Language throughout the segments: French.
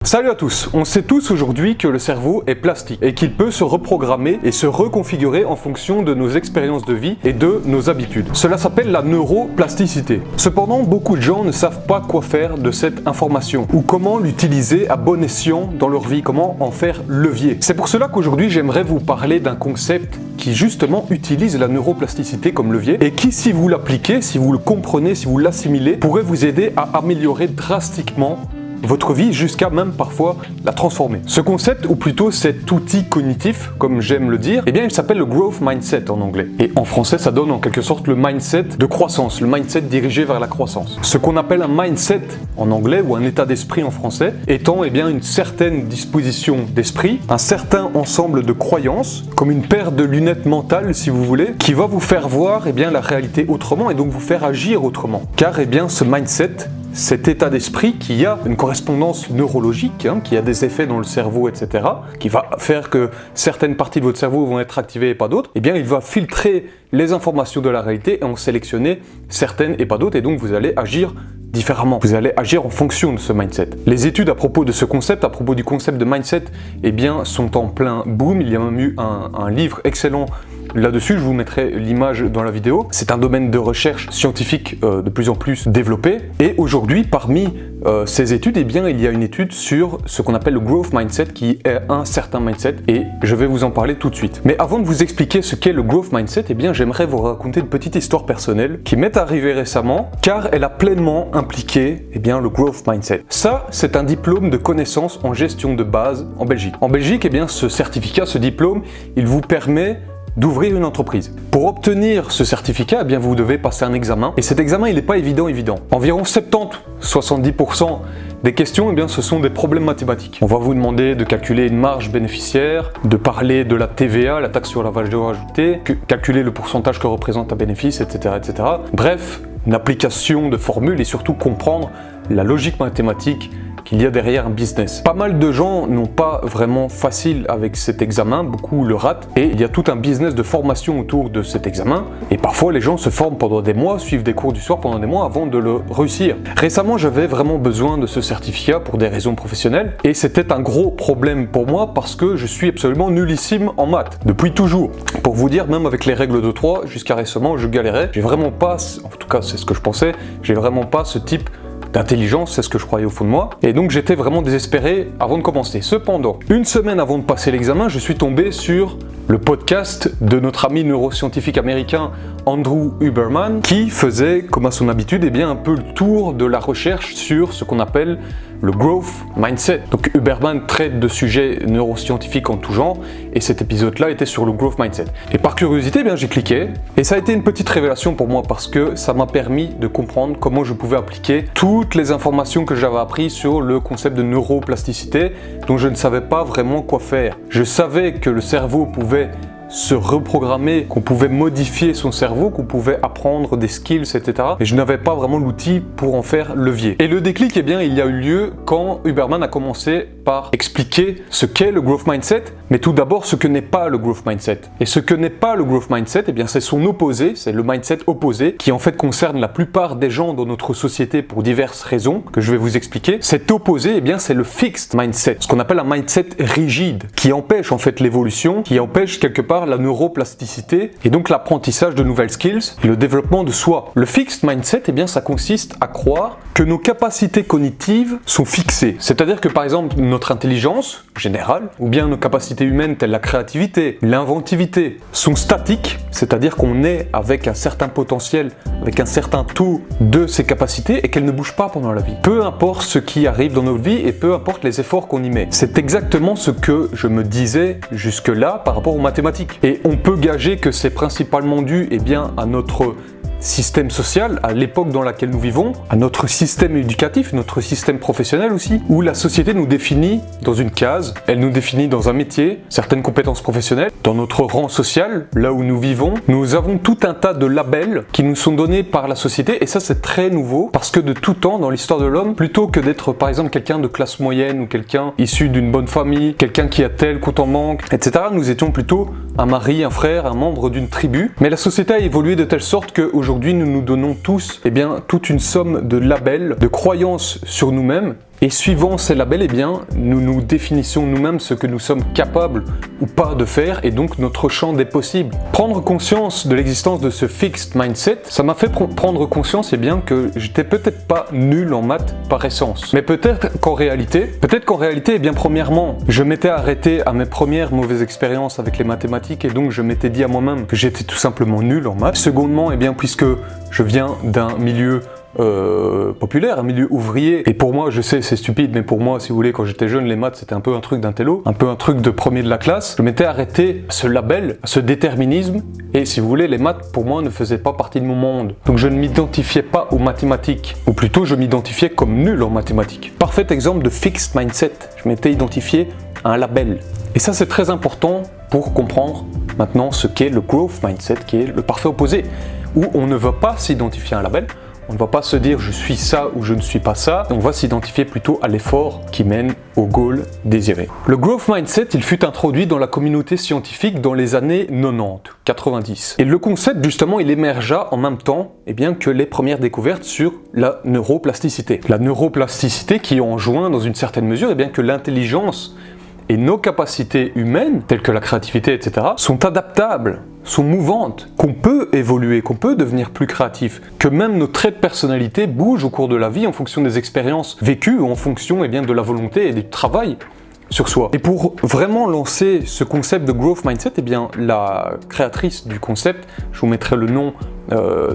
Salut à tous, on sait tous aujourd'hui que le cerveau est plastique et qu'il peut se reprogrammer et se reconfigurer en fonction de nos expériences de vie et de nos habitudes. Cela s'appelle la neuroplasticité. Cependant, beaucoup de gens ne savent pas quoi faire de cette information ou comment l'utiliser à bon escient dans leur vie, comment en faire levier. C'est pour cela qu'aujourd'hui j'aimerais vous parler d'un concept qui justement utilise la neuroplasticité comme levier et qui, si vous l'appliquez, si vous le comprenez, si vous l'assimilez, pourrait vous aider à améliorer drastiquement votre vie jusqu'à même parfois la transformer. Ce concept, ou plutôt cet outil cognitif, comme j'aime le dire, eh bien il s'appelle le growth mindset en anglais. Et en français, ça donne en quelque sorte le mindset de croissance, le mindset dirigé vers la croissance. Ce qu'on appelle un mindset en anglais ou un état d'esprit en français, étant eh bien une certaine disposition d'esprit, un certain ensemble de croyances, comme une paire de lunettes mentales si vous voulez, qui va vous faire voir eh bien la réalité autrement et donc vous faire agir autrement. Car eh bien ce mindset, cet état d'esprit qui a une correspondance neurologique, qui a des effets dans le cerveau, etc., qui va faire que certaines parties de votre cerveau vont être activées et pas d'autres, eh bien il va filtrer les informations de la réalité et en sélectionner certaines et pas d'autres, et donc vous allez agir différemment. Vous allez agir en fonction de ce mindset. Les études à propos de ce concept, à propos du concept de mindset, eh bien sont en plein boom. Il y a même eu un livre excellent là-dessus, je vous mettrai l'image dans la vidéo. C'est un domaine de recherche scientifique de plus en plus développé. Et aujourd'hui, parmi ces études, eh bien, il y a une étude sur ce qu'on appelle le growth mindset, qui est un certain mindset, et je vais vous en parler tout de suite. Mais avant de vous expliquer ce qu'est le growth mindset, eh bien, j'aimerais vous raconter une petite histoire personnelle qui m'est arrivée récemment, car elle a pleinement impliqué eh bien, le growth mindset. Ça, c'est un diplôme de connaissances en gestion de base en Belgique. En Belgique, eh bien, ce certificat, ce diplôme, il vous permet d'ouvrir une entreprise. Pour obtenir ce certificat, eh bien, vous devez passer un examen. Et cet examen, il n'est pas évident. Environ 70-70% des questions, eh bien, ce sont des problèmes mathématiques. On va vous demander de calculer une marge bénéficiaire, de parler de la TVA, la taxe sur la valeur ajoutée, calculer le pourcentage que représente un bénéfice, etc., etc. Bref, une application de formules et surtout comprendre la logique mathématique qu'il y a derrière un business. Pas mal de gens n'ont pas vraiment facile avec cet examen, beaucoup le ratent, et il y a tout un business de formation autour de cet examen, et parfois les gens se forment pendant des mois, suivent des cours du soir pendant des mois avant de le réussir. Récemment, j'avais vraiment besoin de ce certificat pour des raisons professionnelles, et c'était un gros problème pour moi parce que je suis absolument nullissime en maths, depuis toujours. Pour vous dire, même avec les règles de 3, jusqu'à récemment, je galérais. J'ai vraiment pas, en tout cas c'est ce que je pensais, j'ai vraiment pas ce type d'intelligence, c'est ce que je croyais au fond de moi, et donc j'étais vraiment désespéré avant de commencer. Cependant, une semaine avant de passer l'examen, je suis tombé sur le podcast de notre ami neuroscientifique américain Andrew Huberman, qui faisait, comme à son habitude, eh bien, un peu le tour de la recherche sur ce qu'on appelle le growth mindset. Donc Huberman traite de sujets neuroscientifiques en tout genre, et cet épisode-là était sur le growth mindset. Et par curiosité, eh bien, j'ai cliqué, et ça a été une petite révélation pour moi parce que ça m'a permis de comprendre comment je pouvais appliquer toutes les informations que j'avais apprises sur le concept de neuroplasticité, dont je ne savais pas vraiment quoi faire. Je savais que le cerveau pouvait se reprogrammer, qu'on pouvait modifier son cerveau, qu'on pouvait apprendre des skills, etc. Et je n'avais pas vraiment l'outil pour en faire levier. Et le déclic, eh bien, il y a eu lieu quand Huberman a commencé par expliquer ce qu'est le growth mindset, mais tout d'abord ce que n'est pas le growth mindset. Et ce que n'est pas le growth mindset, eh bien, c'est son opposé, c'est le mindset opposé, qui en fait concerne la plupart des gens dans notre société pour diverses raisons que je vais vous expliquer. Cet opposé, eh bien, c'est le fixed mindset, ce qu'on appelle un mindset rigide, qui empêche en fait l'évolution, qui empêche quelque part la neuroplasticité et donc l'apprentissage de nouvelles skills et le développement de soi. Le fixed mindset, eh bien, ça consiste à croire que nos capacités cognitives sont fixées. C'est-à-dire que par exemple notre intelligence générale ou bien nos capacités humaines telles la créativité, l'inventivité sont statiques, c'est-à-dire qu'on est avec un certain potentiel, avec un certain taux de ces capacités et qu'elles ne bougent pas pendant la vie. Peu importe ce qui arrive dans notre vie et peu importe les efforts qu'on y met. C'est exactement ce que je me disais jusque-là par rapport aux mathématiques. Et on peut gager que c'est principalement dû eh bien, à notre système social, à l'époque dans laquelle nous vivons, à notre système éducatif, notre système professionnel aussi, où la société nous définit dans une case, elle nous définit dans un métier, certaines compétences professionnelles, dans notre rang social, là où nous vivons. Nous avons tout un tas de labels qui nous sont donnés par la société, et ça c'est très nouveau, parce que de tout temps dans l'histoire de l'homme, plutôt que d'être par exemple quelqu'un de classe moyenne ou quelqu'un issu d'une bonne famille, quelqu'un qui a tel compte en banque, etc., nous étions plutôt un mari, un frère, un membre d'une tribu. Mais la société a évolué de telle sorte qu'aujourd'hui nous nous donnons tous toute une somme de labels, de croyances sur nous-mêmes Et suivant ces labels, eh bien, nous nous définissons nous-mêmes ce que nous sommes capables ou pas de faire et donc notre champ des possibles. Prendre conscience de l'existence de ce fixed mindset, ça m'a fait prendre conscience bien que j'étais peut-être pas nul en maths par essence. Mais peut-être qu'en réalité, eh bien premièrement, je m'étais arrêté à mes premières mauvaises expériences avec les mathématiques et donc je m'étais dit à moi-même que j'étais tout simplement nul en maths. Secondement, eh bien puisque je viens d'un milieu populaire, un milieu ouvrier. Et pour moi, je sais, c'est stupide, mais pour moi, si vous voulez, quand j'étais jeune, les maths, c'était un peu un truc d'intello, un peu un truc de premier de la classe. Je m'étais arrêté à ce label, à ce déterminisme, et si vous voulez, les maths, pour moi, ne faisaient pas partie de mon monde. Donc je ne m'identifiais pas aux mathématiques, ou plutôt, je m'identifiais comme nul en mathématiques. Parfait exemple de fixed mindset. Je m'étais identifié à un label. Et ça, c'est très important pour comprendre maintenant ce qu'est le growth mindset, qui est le parfait opposé, où on ne veut pas s'identifier à un label. On ne va pas se dire je suis ça ou je ne suis pas ça, on va s'identifier plutôt à l'effort qui mène au goal désiré. Le growth mindset, il fut introduit dans la communauté scientifique dans les années 90. Et le concept justement, il émergea en même temps que les premières découvertes sur la neuroplasticité. La neuroplasticité qui enjoint dans une certaine mesure que l'intelligence et nos capacités humaines, telles que la créativité, etc., sont adaptables, sont mouvantes, qu'on peut évoluer, qu'on peut devenir plus créatif, que même nos traits de personnalité bougent au cours de la vie en fonction des expériences vécues ou en fonction de la volonté et du travail sur soi. Et pour vraiment lancer ce concept de growth mindset, la créatrice du concept, je vous mettrai le nom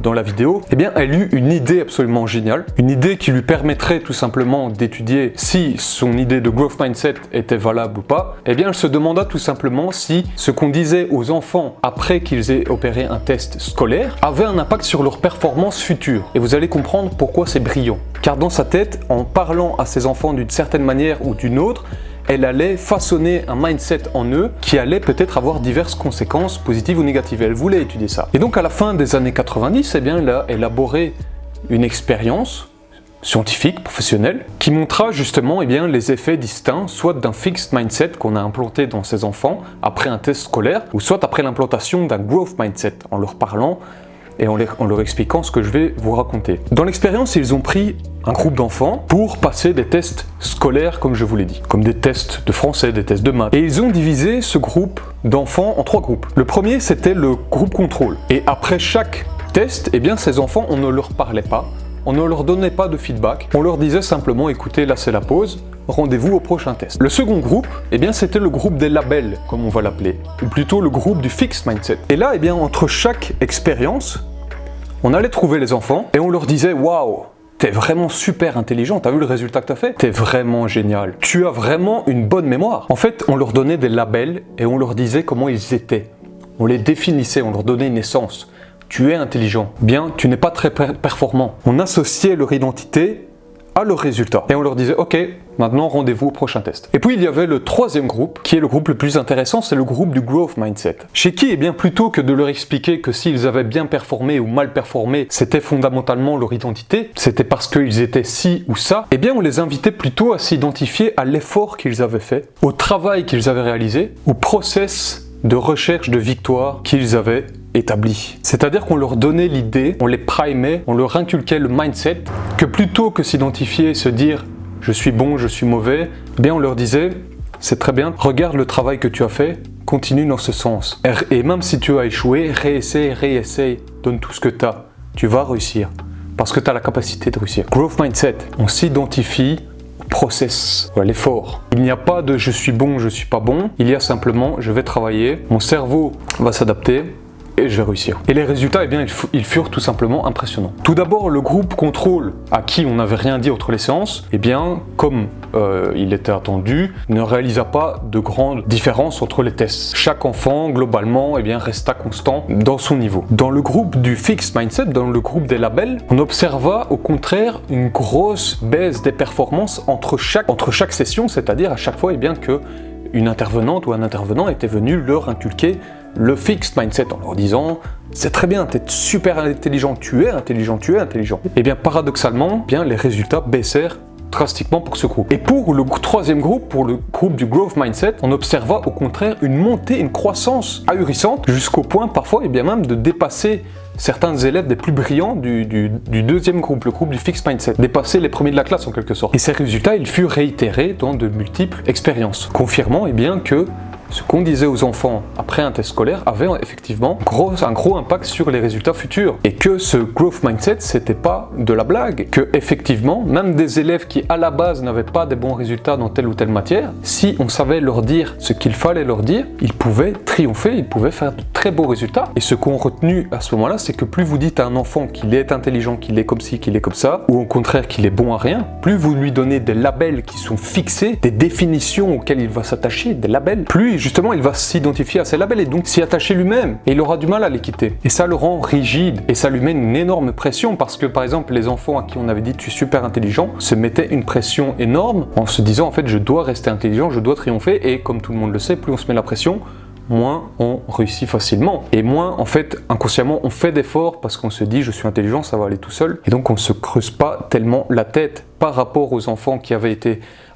dans la vidéo, elle eut une idée absolument géniale, une idée qui lui permettrait tout simplement d'étudier si son idée de growth mindset était valable ou pas. Elle se demanda tout simplement si ce qu'on disait aux enfants après qu'ils aient opéré un test scolaire avait un impact sur leur performance future. Et vous allez comprendre pourquoi c'est brillant. Car dans sa tête, en parlant à ses enfants d'une certaine manière ou d'une autre, elle allait façonner un mindset en eux qui allait peut-être avoir diverses conséquences positives ou négatives. Elle voulait étudier ça. Et donc à la fin des années 90, elle a élaboré une expérience scientifique, professionnelle, qui montra justement les effets distincts, soit d'un fixed mindset qu'on a implanté dans ses enfants après un test scolaire, ou soit après l'implantation d'un growth mindset, en leur parlant et en leur expliquant ce que je vais vous raconter. Dans l'expérience, ils ont pris un groupe d'enfants pour passer des tests scolaires, comme je vous l'ai dit, comme des tests de français, des tests de maths. Et ils ont divisé ce groupe d'enfants en 3 groupes. Le premier, c'était le groupe contrôle. Et après chaque test, ces enfants, on ne leur parlait pas, on ne leur donnait pas de feedback, on leur disait simplement, écoutez, là c'est la pause, rendez-vous au prochain test. Le second groupe, c'était le groupe des labels, comme on va l'appeler, ou plutôt le groupe du fixed mindset. Et là, entre chaque expérience, on allait trouver les enfants et on leur disait « Waouh, t'es vraiment super intelligent, t'as vu le résultat que t'as fait? T'es vraiment génial, tu as vraiment une bonne mémoire. » En fait, on leur donnait des labels et on leur disait comment ils étaient. On les définissait, on leur donnait une essence. Tu es intelligent, bien, tu n'es pas très performant. On associait leur identité à leurs résultats. Et on leur disait, ok, maintenant rendez-vous au prochain test. Et puis il y avait le troisième groupe, qui est le groupe le plus intéressant, c'est le groupe du growth mindset. Chez qui, plutôt que de leur expliquer que s'ils avaient bien performé ou mal performé, c'était fondamentalement leur identité, c'était parce qu'ils étaient ci ou ça, on les invitait plutôt à s'identifier à l'effort qu'ils avaient fait, au travail qu'ils avaient réalisé, au process de recherche de victoire qu'ils avaient établi. C'est-à-dire qu'on leur donnait l'idée, on les primait, on leur inculquait le mindset, que plutôt que s'identifier et se dire « je suis bon, je suis mauvais », on leur disait « c'est très bien, regarde le travail que tu as fait, continue dans ce sens. Et même si tu as échoué, réessaye, donne tout ce que tu as, tu vas réussir, parce que tu as la capacité de réussir. » Growth mindset, on s'identifie process, l'effort. Il n'y a pas de je suis bon, je suis pas bon, il y a simplement je vais travailler, mon cerveau va s'adapter et je vais réussir. Et les résultats, ils furent tout simplement impressionnants. Tout d'abord, le groupe contrôle, à qui on n'avait rien dit entre les séances, comme il était attendu, ne réalisa pas de grandes différences entre les tests. Chaque enfant, globalement, resta constant dans son niveau. Dans le groupe du fixed mindset, dans le groupe des labels, on observa au contraire une grosse baisse des performances entre chaque session, c'est-à-dire à chaque fois que une intervenante ou un intervenant était venu leur inculquer le fixed mindset en leur disant « c'est très bien, tu es super intelligent, tu es intelligent, tu es intelligent ». Paradoxalement, les résultats baissèrent drastiquement pour ce groupe. Et pour le troisième groupe, pour le groupe du growth mindset, on observa au contraire une montée, une croissance ahurissante jusqu'au point parfois même de dépasser certains élèves des plus brillants du deuxième groupe, le groupe du Fixed Mindset, dépasser les premiers de la classe en quelque sorte. Et ces résultats, ils furent réitérés dans de multiples expériences, confirmant que ce qu'on disait aux enfants après un test scolaire avait effectivement un gros impact sur les résultats futurs. Et que ce growth mindset, c'était pas de la blague. Que effectivement, même des élèves qui à la base n'avaient pas des bons résultats dans telle ou telle matière, si on savait leur dire ce qu'il fallait leur dire, ils pouvaient triompher, ils pouvaient faire de très beaux résultats. Et ce qu'on retenu à ce moment-là, c'est que plus vous dites à un enfant qu'il est intelligent, qu'il est comme ci, qu'il est comme ça, ou au contraire qu'il est bon à rien, plus vous lui donnez des labels qui sont fixés, des définitions auxquelles il va s'attacher, des labels, plus justement il va s'identifier à ces labels et donc s'y attacher lui-même et il aura du mal à les quitter. Et ça le rend rigide et ça lui met une énorme pression parce que par exemple les enfants à qui on avait dit tu es super intelligent se mettaient une pression énorme en se disant en fait je dois rester intelligent, je dois triompher et comme tout le monde le sait, plus on se met la pression, moins on réussit facilement. Et moins, en fait, inconsciemment, on fait d'efforts parce qu'on se dit « je suis intelligent, ça va aller tout seul ». Et donc, on ne se creuse pas tellement la tête par rapport aux enfants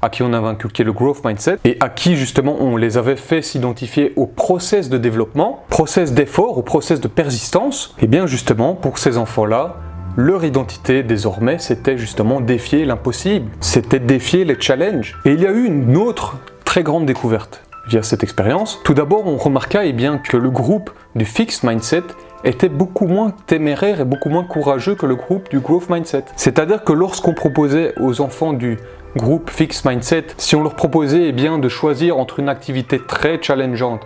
à qui on avait inculqué le growth mindset et à qui, justement, on les avait fait s'identifier au process de développement, process d'effort, au process de persistance. Et bien, justement, pour ces enfants-là, leur identité, désormais, c'était justement défier l'impossible. C'était défier les challenges. Et il y a eu une autre très grande découverte via cette expérience. Tout d'abord, on remarqua que le groupe du Fixed Mindset était beaucoup moins téméraire et beaucoup moins courageux que le groupe du Growth Mindset. C'est-à-dire que lorsqu'on proposait aux enfants du groupe Fixed Mindset, si on leur proposait de choisir entre une activité très challengeante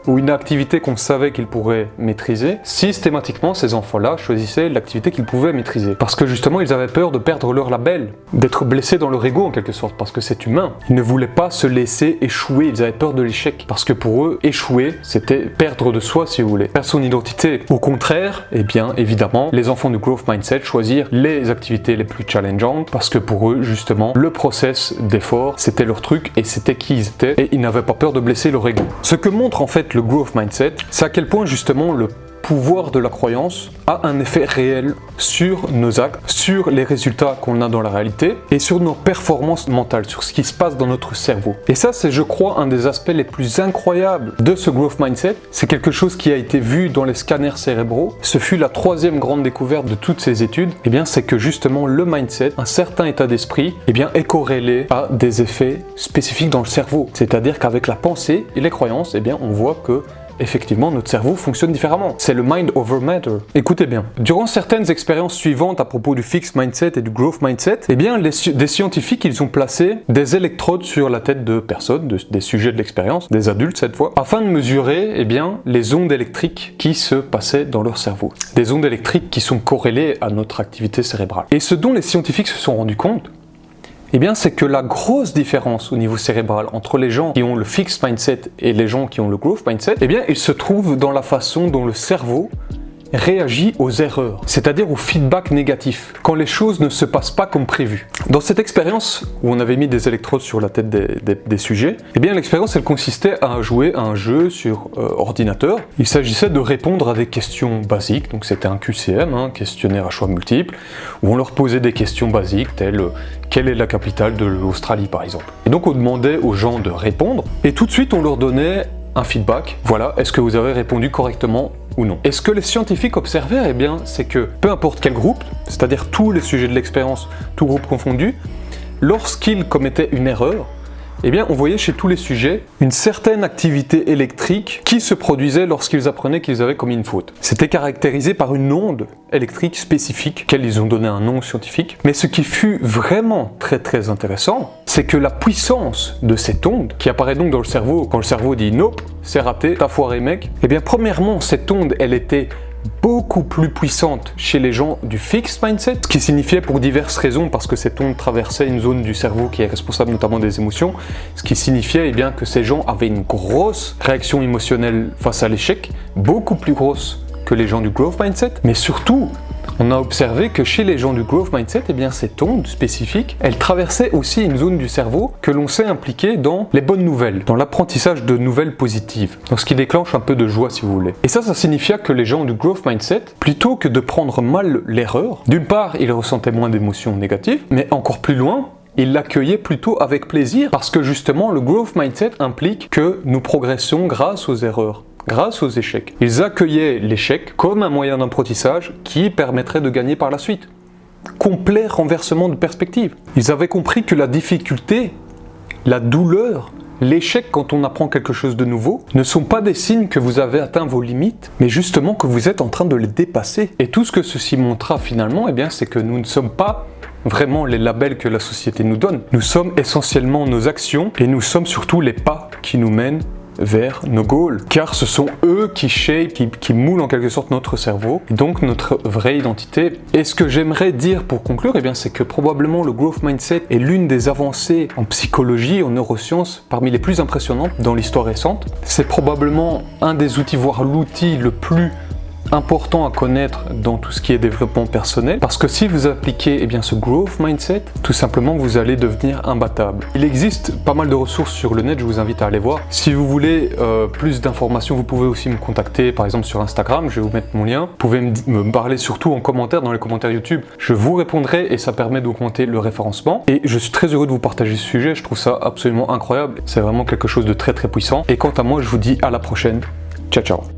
ou une activité qu'on savait qu'ils pourraient maîtriser, systématiquement ces enfants-là choisissaient l'activité qu'ils pouvaient maîtriser. Parce que justement ils avaient peur de perdre leur label, d'être blessés dans leur ego en quelque sorte, parce que c'est humain. Ils ne voulaient pas se laisser échouer, ils avaient peur de l'échec. Parce que pour eux, échouer, c'était perdre de soi si vous voulez, perdre son identité. Au contraire, évidemment, les enfants du Growth Mindset choisirent les activités les plus challengeantes, parce que pour eux, justement, le process d'effort, c'était leur truc et c'était qui ils étaient, et ils n'avaient pas peur de blesser leur ego. Ce que montre en fait le growth mindset, c'est à quel point justement le pouvoir de la croyance a un effet réel sur nos actes, sur les résultats qu'on a dans la réalité et sur nos performances mentales, sur ce qui se passe dans notre cerveau. Et ça, c'est, je crois, un des aspects les plus incroyables de ce growth mindset. C'est quelque chose qui a été vu dans les scanners cérébraux. Ce fut la troisième grande découverte de toutes ces études. C'est que justement le mindset, un certain état d'esprit, est corrélé à des effets spécifiques dans le cerveau. C'est-à-dire qu'avec la pensée et les croyances, on voit que effectivement, notre cerveau fonctionne différemment. C'est le mind over matter. Écoutez bien, durant certaines expériences suivantes à propos du fixed mindset et du growth mindset, des scientifiques, ils ont placé des électrodes sur la tête de personnes, des sujets de l'expérience, des adultes cette fois, afin de mesurer les ondes électriques qui se passaient dans leur cerveau. Des ondes électriques qui sont corrélées à notre activité cérébrale. Et ce dont les scientifiques se sont rendus compte, c'est que la grosse différence au niveau cérébral entre les gens qui ont le fixed mindset et les gens qui ont le growth mindset, il se trouve dans la façon dont le cerveau réagit aux erreurs, c'est-à-dire au feedback négatif, quand les choses ne se passent pas comme prévu. Dans cette expérience où on avait mis des électrodes sur la tête des sujets, l'expérience elle consistait à jouer à un jeu sur ordinateur. Il s'agissait de répondre à des questions basiques, donc c'était un QCM, questionnaire à choix multiples, où on leur posait des questions basiques telles quelle est la capitale de l'Australie par exemple. Et donc on demandait aux gens de répondre, et tout de suite on leur donnait un feedback, voilà, est-ce que vous avez répondu correctement ou non. Et ce que les scientifiques observèrent, c'est que peu importe quel groupe, c'est-à-dire tous les sujets de l'expérience, tout groupe confondu, lorsqu'ils commettaient une erreur, on voyait chez tous les sujets une certaine activité électrique qui se produisait lorsqu'ils apprenaient qu'ils avaient commis une faute. C'était caractérisé par une onde électrique spécifique, auquel ils ont donné un nom scientifique. Mais ce qui fut vraiment très très intéressant, c'est que la puissance de cette onde, qui apparaît donc dans le cerveau, quand le cerveau dit « Nope, c'est raté, t'as foiré mec », premièrement, cette onde, elle était beaucoup plus puissante chez les gens du fixed mindset, ce qui signifiait pour diverses raisons, parce que cette onde traversait une zone du cerveau qui est responsable notamment des émotions, ce qui signifiait que ces gens avaient une grosse réaction émotionnelle face à l'échec, beaucoup plus grosse que les gens du growth mindset, mais surtout, on a observé que chez les gens du growth mindset, cette onde spécifique, elle traversait aussi une zone du cerveau que l'on sait impliquée dans les bonnes nouvelles, dans l'apprentissage de nouvelles positives, donc ce qui déclenche un peu de joie si vous voulez. Et ça signifia que les gens du growth mindset, plutôt que de prendre mal l'erreur, d'une part, ils ressentaient moins d'émotions négatives, mais encore plus loin, ils l'accueillaient plutôt avec plaisir, parce que justement, le growth mindset implique que nous progressons grâce aux erreurs grâce aux échecs. Ils accueillaient l'échec comme un moyen d'apprentissage qui permettrait de gagner par la suite. Complet renversement de perspective. Ils avaient compris que la difficulté, la douleur, l'échec quand on apprend quelque chose de nouveau ne sont pas des signes que vous avez atteint vos limites, mais justement que vous êtes en train de les dépasser. Et tout ce que ceci montrera finalement, eh bien, c'est que nous ne sommes pas vraiment les labels que la société nous donne. Nous sommes essentiellement nos actions et nous sommes surtout les pas qui nous mènent vers nos goals, car ce sont eux qui shape, qui moulent en quelque sorte notre cerveau, et donc notre vraie identité. Et ce que j'aimerais dire pour conclure, eh bien, c'est que probablement le growth mindset est l'une des avancées en psychologie, en neurosciences, parmi les plus impressionnantes dans l'histoire récente. C'est probablement un des outils, voire l'outil le plus important à connaître dans tout ce qui est développement personnel, parce que si vous appliquez eh bien, ce growth mindset, tout simplement vous allez devenir imbattable. Il existe pas mal de ressources sur le net, je vous invite à aller voir. Si vous voulez plus d'informations, vous pouvez aussi me contacter par exemple sur Instagram, je vais vous mettre mon lien. Vous pouvez me parler surtout en commentaire, dans les commentaires YouTube, je vous répondrai et ça permet d'augmenter le référencement. Et je suis très heureux de vous partager ce sujet, je trouve ça absolument incroyable, c'est vraiment quelque chose de très très puissant. Et quant à moi, je vous dis à la prochaine, ciao ciao.